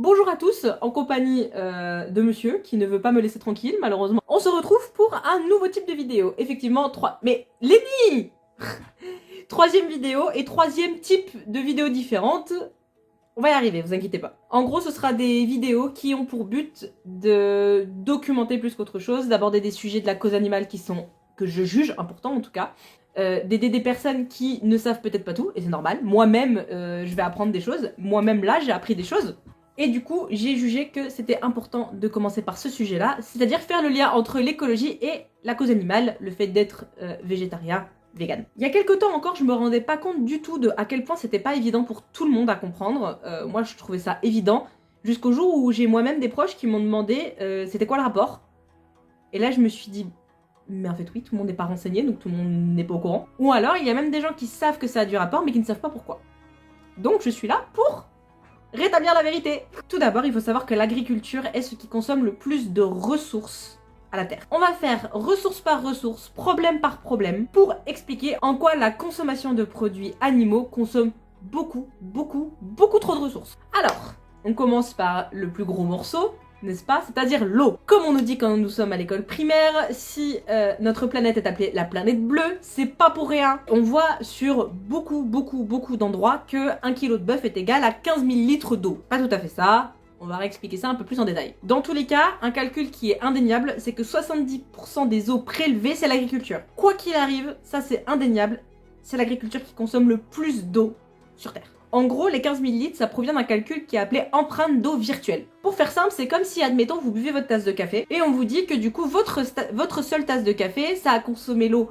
Bonjour à tous, en compagnie de monsieur qui ne veut pas me laisser tranquille malheureusement. On se retrouve pour un nouveau type de vidéo. Effectivement, Mais Lenny troisième vidéo et troisième type de vidéo différente. On va y arriver, vous inquiétez pas. En gros, ce sera des vidéos qui ont pour but de documenter plus qu'autre chose, d'aborder des sujets de la cause animale que je juge importants en tout cas, d'aider des personnes qui ne savent peut-être pas tout, et c'est normal. Moi-même, je vais apprendre des choses. Moi-même, là, j'ai appris des choses. Et du coup, j'ai jugé que c'était important de commencer par ce sujet-là, c'est-à-dire faire le lien entre l'écologie et la cause animale, le fait d'être végétarien, vegan. Il y a quelques temps encore, je me rendais pas compte du tout de à quel point c'était pas évident pour tout le monde à comprendre. Moi, je trouvais ça évident, jusqu'au jour où j'ai moi-même des proches qui m'ont demandé c'était quoi le rapport. Et là, je me suis dit, mais en fait oui, tout le monde n'est pas renseigné, donc tout le monde n'est pas au courant. Ou alors, il y a même des gens qui savent que ça a du rapport, mais qui ne savent pas pourquoi. Donc, je suis là pour rétablir la vérité. Tout d'abord, il faut savoir que l'agriculture est ce qui consomme le plus de ressources à la Terre. On va faire ressource par ressource, problème par problème, pour expliquer en quoi la consommation de produits animaux consomme beaucoup trop de ressources. Alors, on commence par le plus gros morceau, n'est-ce pas? C'est-à-dire l'eau. Comme on nous dit quand nous sommes à l'école primaire, si notre planète est appelée la planète bleue, c'est pas pour rien. On voit sur beaucoup d'endroits que 1 kg de bœuf est égal à 15 000 litres d'eau. Pas tout à fait ça, on va réexpliquer ça un peu plus en détail. Dans tous les cas, un calcul qui est indéniable, c'est que 70% des eaux prélevées, c'est l'agriculture. Quoi qu'il arrive, ça c'est indéniable, c'est l'agriculture qui consomme le plus d'eau sur Terre. En gros, les 15 000 litres, ça provient d'un calcul qui est appelé empreinte d'eau virtuelle. Pour faire simple, c'est comme si, admettons, vous buvez votre tasse de café et on vous dit que du coup, votre seule tasse de café, ça a consommé l'eau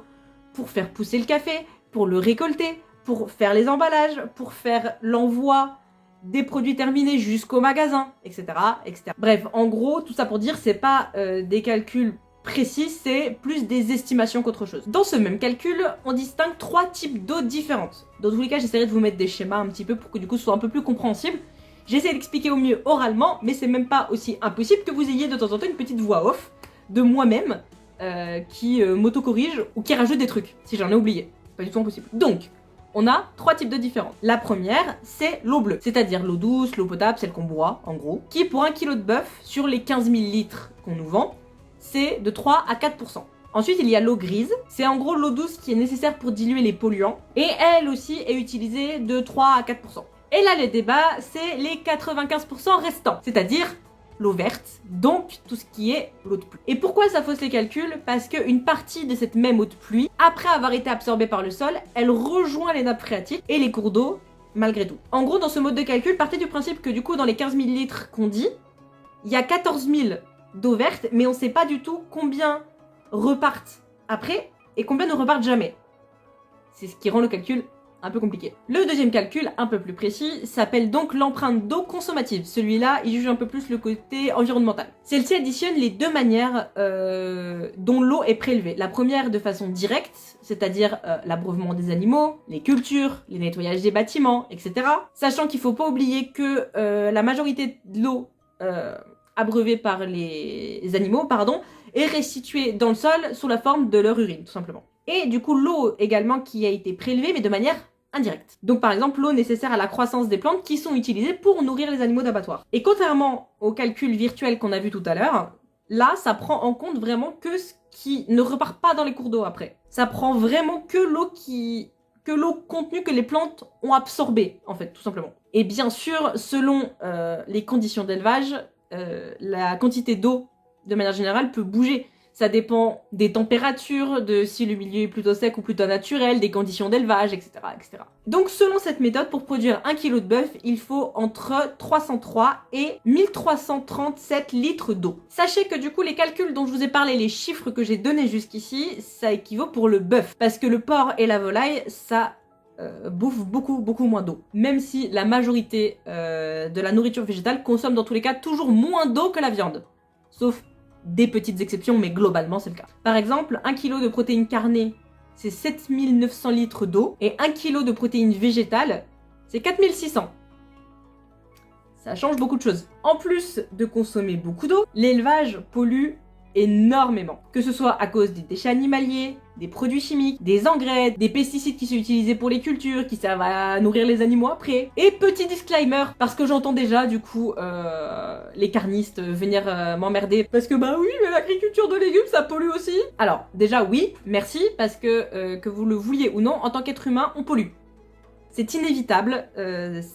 pour faire pousser le café, pour le récolter, pour faire les emballages, pour faire l'envoi des produits terminés jusqu'au magasin, etc., etc. Bref, en gros, tout ça pour dire, c'est pas des calculs précis, c'est plus des estimations qu'autre chose. Dans ce même calcul, on distingue 3 types d'eau différentes. Dans tous les cas, j'essaierai de vous mettre des schémas un petit peu pour que du coup ce soit un peu plus compréhensible. J'essaie d'expliquer au mieux oralement, mais c'est même pas aussi impossible que vous ayez de temps en temps une petite voix off de moi-même qui m'auto-corrige ou qui rajoute des trucs, si j'en ai oublié. Pas du tout impossible. Donc, on a 3 types d'eau différentes. La première, c'est l'eau bleue, c'est-à-dire l'eau douce, l'eau potable, celle qu'on boit, en gros, qui pour 1 kg de bœuf, sur les 15 000 litres qu'on nous vend, c'est de 3 à 4%. Ensuite, il y a l'eau grise. C'est en gros l'eau douce qui est nécessaire pour diluer les polluants. Et elle aussi est utilisée de 3 à 4%. Et là, le débat, c'est les 95% restants. C'est-à-dire l'eau verte, donc tout ce qui est l'eau de pluie. Et pourquoi ça fausse les calculs? Parce qu'une partie de cette même eau de pluie, après avoir été absorbée par le sol, elle rejoint les nappes phréatiques et les cours d'eau, malgré tout. En gros, dans ce mode de calcul, partez du principe que du coup, dans les 15 000 litres qu'on dit, il y a 14 000 d'eau verte, mais on sait pas du tout combien repartent après et combien ne repartent jamais. C'est ce qui rend le calcul un peu compliqué. Le deuxième calcul, un peu plus précis, s'appelle donc l'empreinte d'eau consommative. Celui-là, il juge un peu plus le côté environnemental. Celle-ci additionne les deux manières dont l'eau est prélevée. La première de façon directe, c'est-à-dire l'abreuvement des animaux, les cultures, les nettoyages des bâtiments, etc. Sachant qu'il faut pas oublier que la majorité de l'eau abreuvée par les animaux, est restituée dans le sol sous la forme de leur urine, tout simplement. Et du coup, l'eau également qui a été prélevée, mais de manière indirecte. Donc par exemple, l'eau nécessaire à la croissance des plantes qui sont utilisées pour nourrir les animaux d'abattoir. Et contrairement au calcul virtuel qu'on a vu tout à l'heure, là, ça prend en compte vraiment que ce qui ne repart pas dans les cours d'eau après. Ça prend vraiment que l'eau contenue que les plantes ont absorbée, en fait, tout simplement. Et bien sûr, selon les conditions d'élevage, la quantité d'eau, de manière générale, peut bouger. Ça dépend des températures, de si le milieu est plutôt sec ou plutôt naturel, des conditions d'élevage, etc., etc. Donc, selon cette méthode, pour produire 1 kg de bœuf, il faut entre 303 et 1337 litres d'eau. Sachez que du coup, les calculs dont je vous ai parlé, les chiffres que j'ai donnés jusqu'ici, ça équivaut pour le bœuf. Parce que le porc et la volaille, ça bouffe beaucoup moins d'eau. Même si la majorité de la nourriture végétale consomme dans tous les cas toujours moins d'eau que la viande. Sauf des petites exceptions, mais globalement c'est le cas. Par exemple, 1 kg de protéines carnées, c'est 7900 litres d'eau, et 1 kg de protéines végétales, c'est 4600. Ça change beaucoup de choses. En plus de consommer beaucoup d'eau, l'élevage pollue énormément. Que ce soit à cause des déchets animaliers, des produits chimiques, des engrais, des pesticides qui sont utilisés pour les cultures, qui servent à nourrir les animaux après. Et petit disclaimer, parce que j'entends déjà du coup les carnistes venir m'emmerder, parce que bah oui, mais l'agriculture de légumes ça pollue aussi. Alors déjà oui, merci, parce que vous le vouliez ou non, en tant qu'être humain, on pollue. C'est inévitable,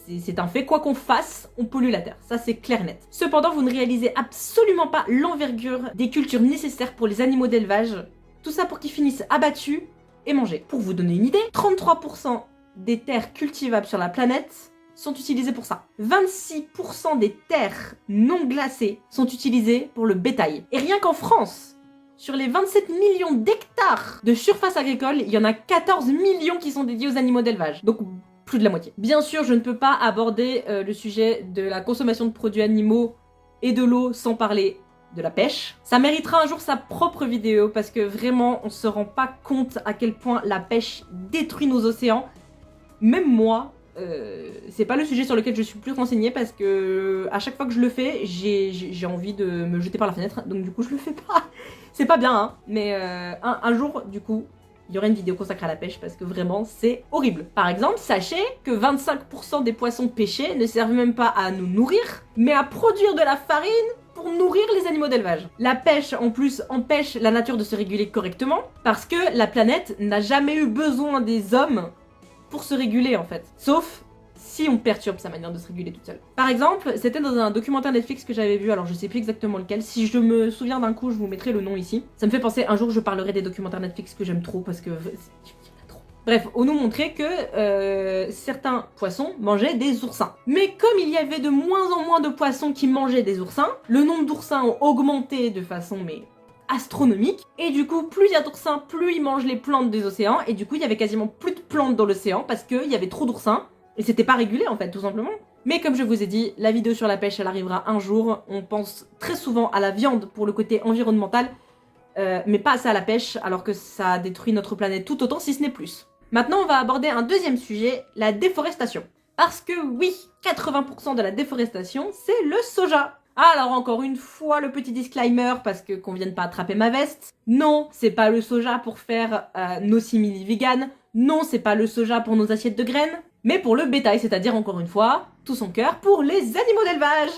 c'est un fait, quoi qu'on fasse, on pollue la terre, ça c'est clair net. Cependant, vous ne réalisez absolument pas l'envergure des cultures nécessaires pour les animaux d'élevage, tout ça pour qu'ils finissent abattus et mangés. Pour vous donner une idée, 33% des terres cultivables sur la planète sont utilisées pour ça. 26% des terres non glacées sont utilisées pour le bétail. Et rien qu'en France, sur les 27 millions d'hectares de surface agricole, il y en a 14 millions qui sont dédiés aux animaux d'élevage. Donc plus de la moitié. Bien sûr, je ne peux pas aborder le sujet de la consommation de produits animaux et de l'eau sans parler de la pêche. Ça méritera un jour sa propre vidéo parce que vraiment, on se rend pas compte à quel point la pêche détruit nos océans. Même moi, c'est pas le sujet sur lequel je suis plus renseignée parce que à chaque fois que je le fais, j'ai envie de me jeter par la fenêtre, donc du coup je le fais pas. C'est pas bien, hein, mais un jour, du coup, il y aura une vidéo consacrée à la pêche parce que vraiment, c'est horrible. Par exemple, sachez que 25% des poissons pêchés ne servent même pas à nous nourrir, mais à produire de la farine pour nourrir les animaux d'élevage. La pêche, en plus, empêche la nature de se réguler correctement parce que la planète n'a jamais eu besoin des hommes pour se réguler, en fait. Sauf si on perturbe sa manière de se réguler toute seule. Par exemple, c'était dans un documentaire Netflix que j'avais vu, alors je sais plus exactement lequel, si je me souviens d'un coup, je vous mettrai le nom ici. Ça me fait penser, un jour je parlerai des documentaires Netflix que j'aime trop, parce que... Bref, on nous montrait que certains poissons mangeaient des oursins. Mais comme il y avait de moins en moins de poissons qui mangeaient des oursins, le nombre d'oursins ont augmenté de façon, mais astronomique, et du coup, plus il y a d'oursins, plus ils mangent les plantes des océans, et du coup, il y avait quasiment plus de plantes dans l'océan, parce qu'il y avait trop d'oursins, et c'était pas régulé en fait, tout simplement. Mais comme je vous ai dit, la vidéo sur la pêche, elle arrivera un jour. On pense très souvent à la viande pour le côté environnemental, mais pas assez à la pêche, alors que ça détruit notre planète tout autant, si ce n'est plus. Maintenant, on va aborder un deuxième sujet, la déforestation. Parce que oui, 80% de la déforestation, c'est le soja. Alors encore une fois, le petit disclaimer, parce que qu'on vienne pas attraper ma veste. Non, c'est pas le soja pour faire nos simili vegan. Non, c'est pas le soja pour nos assiettes de graines. Mais pour le bétail, c'est-à-dire encore une fois, tout son cœur pour les animaux d'élevage.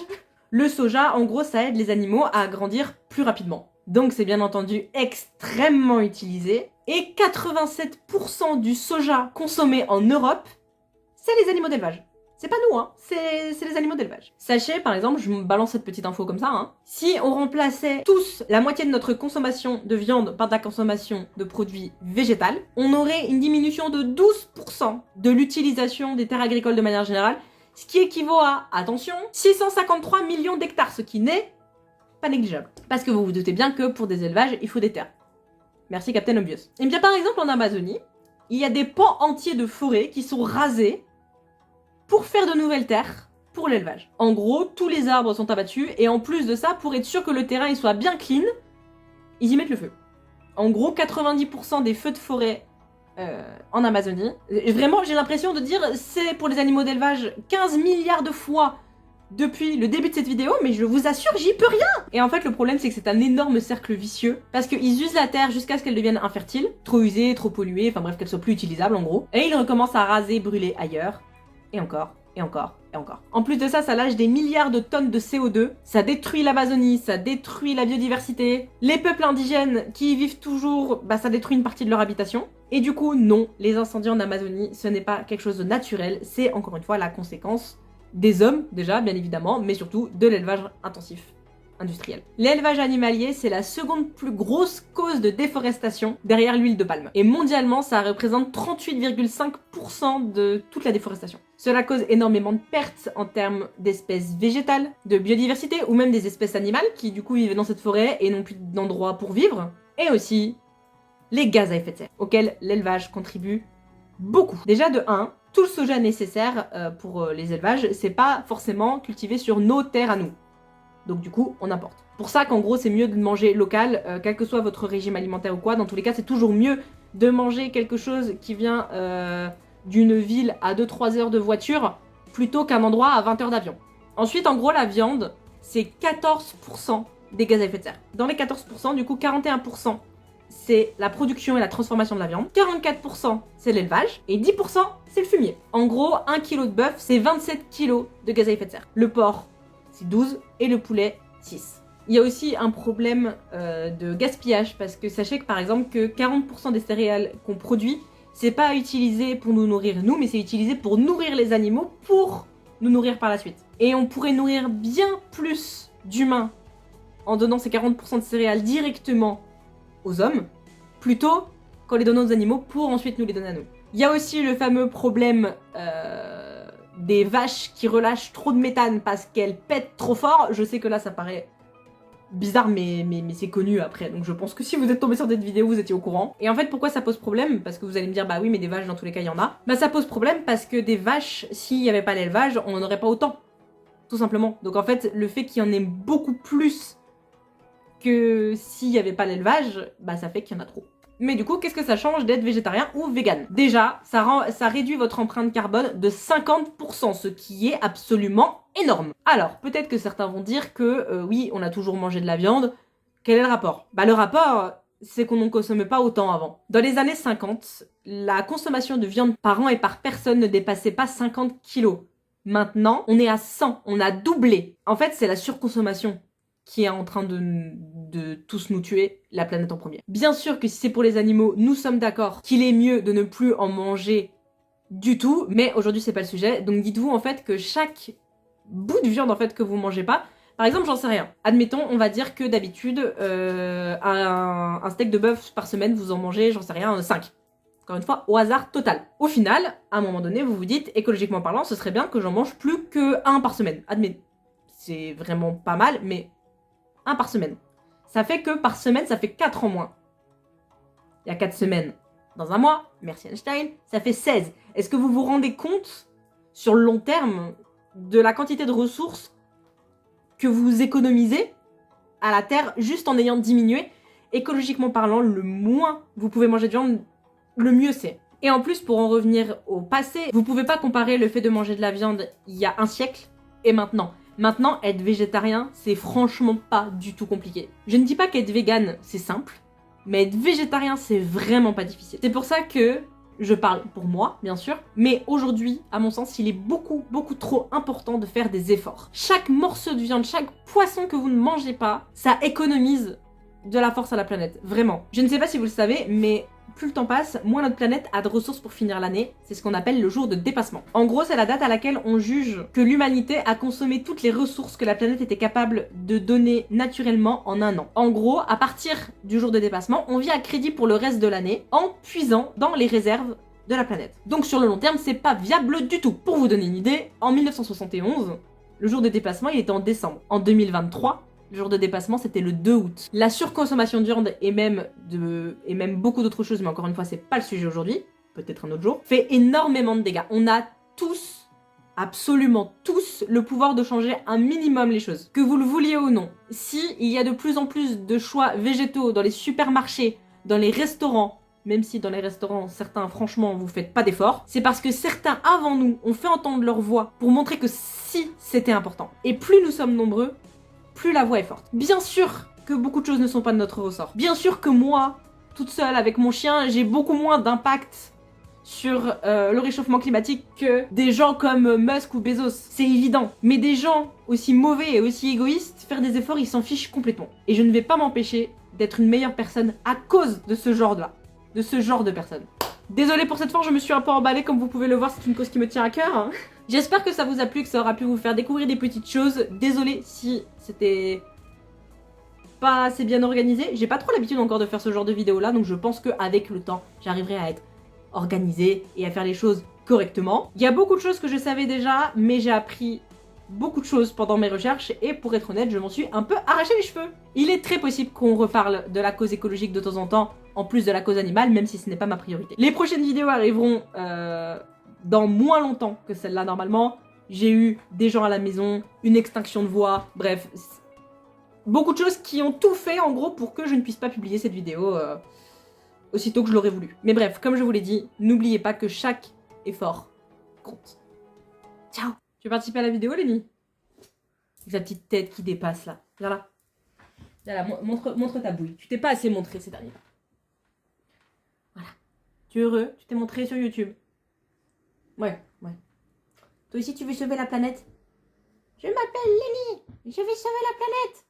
Le soja, en gros, ça aide les animaux à grandir plus rapidement. Donc c'est bien entendu extrêmement utilisé. Et 87% du soja consommé en Europe, c'est les animaux d'élevage. C'est pas nous, hein, c'est les animaux d'élevage. Sachez, par exemple, je me balance cette petite info comme ça, hein, si on remplaçait tous la moitié de notre consommation de viande par de la consommation de produits végétaux, on aurait une diminution de 12% de l'utilisation des terres agricoles de manière générale, ce qui équivaut à, attention, 653 millions d'hectares, ce qui n'est pas négligeable. Parce que vous vous doutez bien que pour des élevages, il faut des terres. Merci Captain Obvious. Et bien par exemple en Amazonie, il y a des pans entiers de forêts qui sont rasés pour faire de nouvelles terres pour l'élevage. En gros, tous les arbres sont abattus et en plus de ça, pour être sûr que le terrain il soit bien clean, ils y mettent le feu. En gros, 90% des feux de forêt en Amazonie, vraiment j'ai l'impression de dire c'est pour les animaux d'élevage 15 milliards de fois depuis le début de cette vidéo, mais je vous assure, j'y peux rien. Et en fait, le problème, c'est que c'est un énorme cercle vicieux, parce qu'ils usent la terre jusqu'à ce qu'elle devienne infertile, trop usée, trop polluée, enfin bref, qu'elle soit plus utilisable en gros. Et ils recommencent à raser, brûler ailleurs, et encore, et encore, et encore. En plus de ça, ça lâche des milliards de tonnes de CO2, ça détruit l'Amazonie, ça détruit la biodiversité. Les peuples indigènes qui y vivent toujours, bah ça détruit une partie de leur habitation. Et du coup, non, les incendies en Amazonie, ce n'est pas quelque chose de naturel, c'est encore une fois la conséquence des hommes, déjà, bien évidemment, mais surtout de l'élevage intensif, industriel. L'élevage animalier, c'est la seconde plus grosse cause de déforestation derrière l'huile de palme. Et mondialement, ça représente 38,5% de toute la déforestation. Cela cause énormément de pertes en termes d'espèces végétales, de biodiversité, ou même des espèces animales qui du coup vivent dans cette forêt et n'ont plus d'endroit pour vivre. Et aussi les gaz à effet de serre, auxquels l'élevage contribue beaucoup. Déjà de 1, tout le soja nécessaire pour les élevages, c'est pas forcément cultivé sur nos terres à nous. Donc du coup, on importe. Pour ça qu'en gros, c'est mieux de manger local, quel que soit votre régime alimentaire ou quoi. Dans tous les cas, c'est toujours mieux de manger quelque chose qui vient d'une ville à 2-3 heures de voiture, plutôt qu'un endroit à 20 heures d'avion. Ensuite, en gros, la viande, c'est 14% des gaz à effet de serre. Dans les 14%, du coup, 41%, c'est la production et la transformation de la viande. 44%, c'est l'élevage. Et 10%, c'est le fumier. En gros, 1 kg de bœuf, c'est 27 kg de gaz à effet de serre. Le porc, c'est 12 et le poulet, 6. Il y a aussi un problème de gaspillage parce que sachez que par exemple que 40% des céréales qu'on produit, c'est pas utilisé pour nous nourrir nous, mais c'est utilisé pour nourrir les animaux pour nous nourrir par la suite. Et on pourrait nourrir bien plus d'humains en donnant ces 40% de céréales directement aux hommes, plutôt qu'en les donnant aux animaux pour ensuite nous les donner à nous. Il y a aussi le fameux problème des vaches qui relâchent trop de méthane parce qu'elles pètent trop fort. Je sais que là ça paraît bizarre mais c'est connu après, donc je pense que si vous êtes tombé sur cette vidéo vous étiez au courant. Et en fait pourquoi ça pose problème? Parce que vous allez me dire bah oui mais des vaches dans tous les cas il y en a. Bah ça pose problème parce que des vaches, s'il n'y avait pas l'élevage, on n'en aurait pas autant. Tout simplement. Donc en fait le fait qu'il y en ait beaucoup plus que s'il n'y avait pas l'élevage, bah ça fait qu'il y en a trop. Mais du coup, qu'est-ce que ça change d'être végétarien ou vegan? Déjà, ça réduit votre empreinte carbone de 50%, ce qui est absolument énorme. Alors, peut-être que certains vont dire que oui, on a toujours mangé de la viande. Quel est le rapport? Bah le rapport, c'est qu'on n'en consommait pas autant avant. Dans les années 50, la consommation de viande par an et par personne ne dépassait pas 50 kilos. Maintenant, on est à 100, on a doublé. En fait, c'est la surconsommation qui est en train de tous nous tuer, la planète en premier. Bien sûr que si c'est pour les animaux, nous sommes d'accord qu'il est mieux de ne plus en manger du tout, mais aujourd'hui c'est pas le sujet, donc dites-vous en fait que chaque bout de viande en fait que vous mangez pas, par exemple j'en sais rien, admettons on va dire que d'habitude un steak de bœuf par semaine vous en mangez, j'en sais rien, 5. Encore une fois, au hasard total. Au final, à un moment donné, vous vous dites, écologiquement parlant, ce serait bien que j'en mange plus que 1 par semaine. Admettons, c'est vraiment pas mal, mais 1 par semaine. Ça fait que par semaine, ça fait 4 en moins. Il y a 4 semaines dans un mois, merci Einstein, ça fait 16. Est-ce que vous vous rendez compte, sur le long terme, de la quantité de ressources que vous économisez à la Terre juste en ayant diminué? Écologiquement parlant, le moins vous pouvez manger de viande, le mieux c'est. Et en plus, pour en revenir au passé, vous pouvez pas comparer le fait de manger de la viande il y a un siècle et maintenant. Maintenant, être végétarien, c'est franchement pas du tout compliqué. Je ne dis pas qu'être vegan, c'est simple, mais être végétarien, c'est vraiment pas difficile. C'est pour ça que je parle pour moi, bien sûr, mais aujourd'hui, à mon sens, il est beaucoup trop important de faire des efforts. Chaque morceau de viande, chaque poisson que vous ne mangez pas, ça économise de la force à la planète, vraiment. Je ne sais pas si vous le savez, mais plus le temps passe, moins notre planète a de ressources pour finir l'année. C'est ce qu'on appelle le jour de dépassement. En gros, c'est la date à laquelle on juge que l'humanité a consommé toutes les ressources que la planète était capable de donner naturellement en un an. En gros, à partir du jour de dépassement, on vit à crédit pour le reste de l'année en puisant dans les réserves de la planète. Donc sur le long terme, c'est pas viable du tout. Pour vous donner une idée, en 1971, le jour de dépassement, il était en décembre. En 2023, le jour de dépassement, c'était le 2 août. La surconsommation de viande et même beaucoup d'autres choses, mais encore une fois, c'est pas le sujet aujourd'hui, peut-être un autre jour, fait énormément de dégâts. On a tous, absolument tous, le pouvoir de changer un minimum les choses. Que vous le vouliez ou non. Si il y a de plus en plus de choix végétaux dans les supermarchés, dans les restaurants, même si dans les restaurants, certains, franchement, vous faites pas d'efforts, c'est parce que certains avant nous ont fait entendre leur voix pour montrer que si, c'était important. Et plus nous sommes nombreux, plus la voix est forte. Bien sûr que beaucoup de choses ne sont pas de notre ressort. Bien sûr que moi, toute seule avec mon chien, j'ai beaucoup moins d'impact sur le réchauffement climatique que des gens comme Musk ou Bezos. C'est évident. Mais des gens aussi mauvais et aussi égoïstes, faire des efforts, ils s'en fichent complètement. Et je ne vais pas m'empêcher d'être une meilleure personne à cause de ce genre-là. De ce genre de personne. Désolée pour cette fois, je me suis un peu emballée, comme vous pouvez le voir, c'est une cause qui me tient à cœur. Hein. J'espère que ça vous a plu, que ça aura pu vous faire découvrir des petites choses. Désolée si c'était pas assez bien organisé. J'ai pas trop l'habitude encore de faire ce genre de vidéo là, donc je pense qu'avec le temps, j'arriverai à être organisée et à faire les choses correctement. Il y a beaucoup de choses que je savais déjà, mais j'ai appris beaucoup de choses pendant mes recherches et pour être honnête, je m'en suis un peu arraché les cheveux. Il est très possible qu'on reparle de la cause écologique de temps en temps, en plus de la cause animale, même si ce n'est pas ma priorité. Les prochaines vidéos arriveront dans moins longtemps que celle-là normalement. J'ai eu des gens à la maison, une extinction de voix, bref. Beaucoup de choses qui ont tout fait en gros pour que je ne puisse pas publier cette vidéo aussitôt que je l'aurais voulu. Mais bref, comme je vous l'ai dit, n'oubliez pas que chaque effort compte. Ciao. Tu veux participer à la vidéo, Lenny? Avec sa petite tête qui dépasse là. Viens là. Voilà, montre ta bouille. Tu t'es pas assez montré ces derniers temps. Voilà. Tu es heureux? Tu t'es montré sur YouTube? Ouais. Toi aussi, tu veux sauver la planète? Je m'appelle Lenny. Je vais sauver la planète.